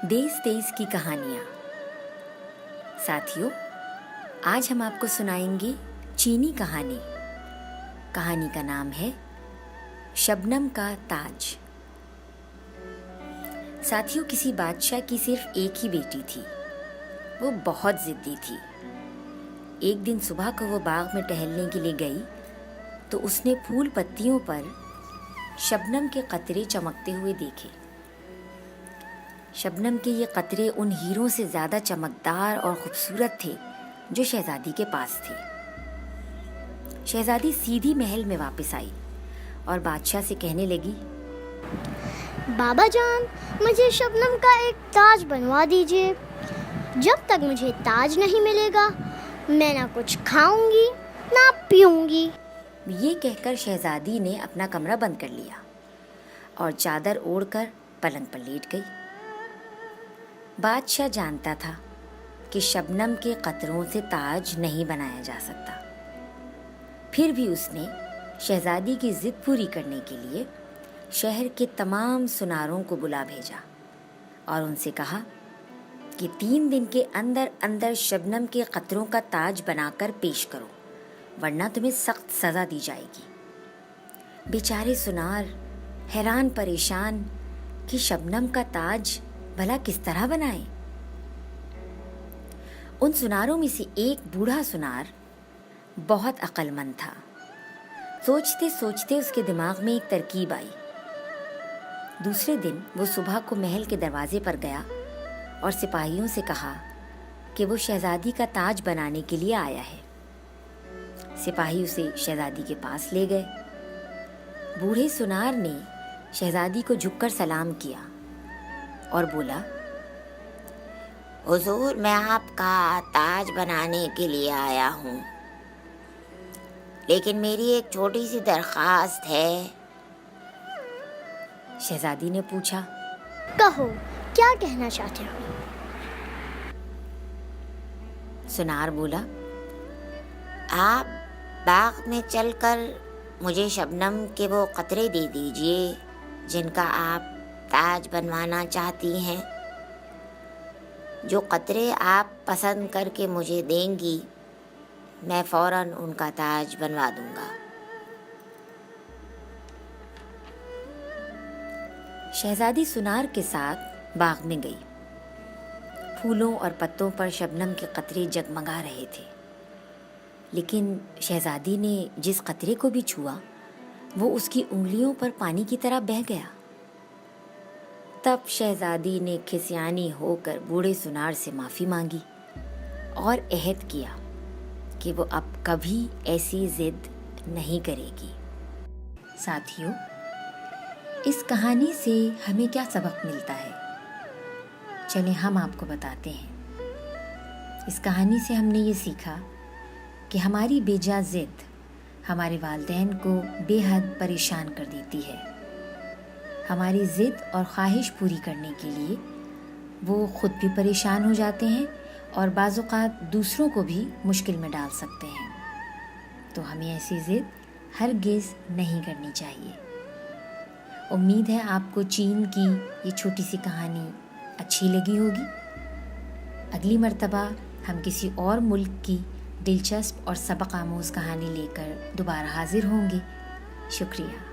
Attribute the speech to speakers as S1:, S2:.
S1: देश देश की कहानियाँ। साथियों, आज हम आपको सुनाएंगे चीनी कहानी। कहानी का नाम है शबनम का ताज। साथियों, किसी बादशाह की सिर्फ एक ही बेटी थी। वो बहुत जिद्दी थी। एक दिन सुबह को वो बाग में टहलने के लिए गई तो उसने फूल पत्तियों पर शबनम के कतरे चमकते हुए देखे। शबनम के ये कतरे उन हीरों से ज़्यादा चमकदार और खूबसूरत थे जो शहज़ादी के पास थे। शहज़ादी सीधी महल में वापस आई और बादशाह से कहने लगी,
S2: बाबा जान, मुझे शबनम का एक ताज बनवा दीजिए। जब तक मुझे ताज नहीं मिलेगा मैं ना कुछ खाऊंगी ना पीऊंगी।
S1: ये कहकर शहज़ादी ने अपना कमरा बंद कर लिया और चादर ओढ़कर पलंग पर लेट गई। बादशाह जानता था कि शबनम के कतरों से ताज नहीं बनाया जा सकता। फिर भी उसने शहज़ादी की ज़िद पूरी करने के लिए शहर के तमाम सुनारों को बुला भेजा और उनसे कहा कि 3 दिन के अंदर अंदर शबनम के कतरों का ताज बनाकर पेश करो, वरना तुम्हें सख्त सज़ा दी जाएगी। बेचारे सुनार हैरान परेशान कि शबनम का ताज भला किस तरह बनाए। उन सुनारों में से एक बूढ़ा सुनार बहुत अक्लमंद था। सोचते सोचते उसके दिमाग में एक तरकीब आई। दूसरे दिन वो सुबह को महल के दरवाजे पर गया और सिपाहियों से कहा कि वो शहज़ादी का ताज बनाने के लिए आया है। सिपाही उसे शहज़ादी के पास ले गए। बूढ़े सुनार ने शहज़ादी को झुककर सलाम किया और बोला, हुजूर, मैं आपका ताज बनाने के लिए आया हूँ, लेकिन मेरी एक छोटी सी दरख्वास्त है। शहज़ादी ने पूछा,
S2: कहो, क्या कहना चाहते हो?
S1: सुनार बोला, आप बाग में चलकर मुझे शबनम के वो कतरे दे दीजिए जिनका आप ताज बनवाना चाहती हैं। जो कतरे आप पसंद करके मुझे देंगी, मैं फ़ौरन उनका ताज बनवा दूंगा। शहज़ादी सुनार के साथ बाग में गई। फूलों और पत्तों पर शबनम के कतरे जगमगा रहे थे, लेकिन शहज़ादी ने जिस कतरे को भी छुआ वो उसकी उंगलियों पर पानी की तरह बह गया। तब शहज़ादी ने खिसियानी होकर बूढ़े सुनार से माफ़ी मांगी और अहद किया कि वो अब कभी ऐसी ज़िद नहीं करेगी। साथियों, इस कहानी से हमें क्या सबक मिलता है, चलें हम आपको बताते हैं। इस कहानी से हमने ये सीखा कि हमारी बेजा ज़िद हमारे वालिदैन को बेहद परेशान कर देती है। हमारी ज़िद और ख्वाहिश पूरी करने के लिए वो ख़ुद भी परेशान हो जाते हैं और बाज़ औक़ात दूसरों को भी मुश्किल में डाल सकते हैं। तो हमें ऐसी ज़िद हरगिज़ नहीं करनी चाहिए। उम्मीद है आपको चीन की ये छोटी सी कहानी अच्छी लगी होगी। अगली मर्तबा हम किसी और मुल्क की दिलचस्प और सबक आमूज़ कहानी लेकर दोबारा हाज़िर होंगे। शुक्रिया।